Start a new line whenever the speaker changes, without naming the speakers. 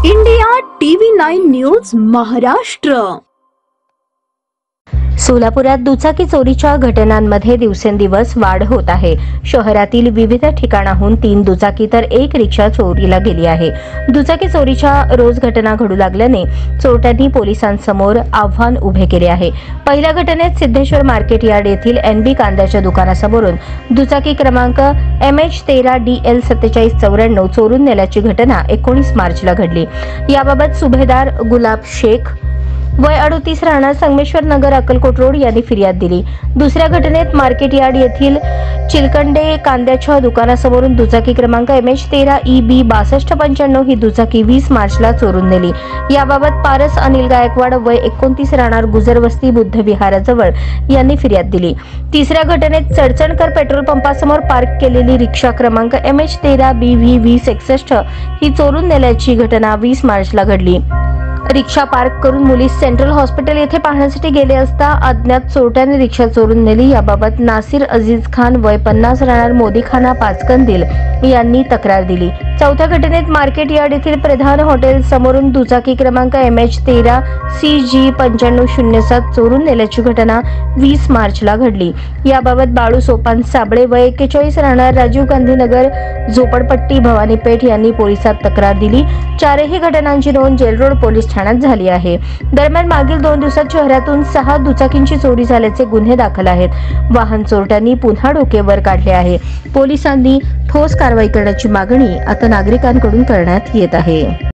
India TV 9 news Maharashtra.
सोलापुरात दुचाकी चोरीच्या घटनांमध्ये दिवसेंदिवस वाढ होत आहे। शहरातील विविध ठिकाणाहून 3 दुचाकी तर 1 रिक्षा चोरीला गेली आहे। दुचाकी चोरीच्या रोज घटना घडू लागल्याने चोरट्यांनी पोलिसांसमोर आव्हान उभे केले आहे। पहिल्या घटनेत सिद्धेश्वर मार्केट यार्ड येथील NB कांद्याच्या दुकानासमोरून दुचाकी क्रमांक MH13DL 4794 चोरून नेल्याची घटना 19 मार्चला घडली। याबाबत सुभेदार गुलाब शेख वय 38 राहणार संगमेश्वर नगर अक्कलकोट रोड यांनी फिर्याद दिली। दुसऱ्या घटनेत मार्केट यार्ड येथील चिलकंडे कांद्याच्या दुकानासमोरून दुचाकी क्रमांक MH13EB 6295 ही दुचाकी 20 मार्चला चोरून नेली। याबाबत पारस अनिल गायकवाड वय 29 राहणार गुजरवस्ती बुद्ध विहाराजवळ यांनी फिर्याद दिली। तिसऱ्या घटनेत चडचणकर पेट्रोल पंपासमोर पार्क केलेली रिक्षा क्रमांक MH13BV 2061 ही चोरून नेल्याची घटना 20 मार्चला घडली। रिक्षा पार्क करून मुली सेंट्रल हॉस्पिटल येथे पाहण्यासाठी गेले असता अज्ञात चोरट्याने रिक्षा चोरून नेली। याबाबत नासिर अजीज खान वय 50 राहणार मोदीखाना पाचकंदील यांनी तक्रार दिली। चौथ्या घटनेत मार्केट यार्ड येथील प्रधान हॉटेल समोरून दुचाकी क्रमांक MH13CG 9507 चोरून नेल्याची घटना 20 मार्चला घडली। याबाबत बाळू सोपान साबळे वय 41 राहणार राजीव गांधी नगर झोपडपट्टी भवानीपेठ यांनी पोलिसात तक्रार दिली। चारही घटनांची नोंद जेल रोड पोलीस ठाण्यात झाली आहे। दरम्यान मागील 2 दिवसात शहरातून 6 दुचाकींची चोरी झाल्याचे गुन्हे दाखल आहेत। वाहन चोरट्यांनी पुन्हा डोके वर काढले आहे। पोलिसांनी ठोस कारवाई करण्याची मागणी आता नागरिकांकडून करण्यात येत आहे।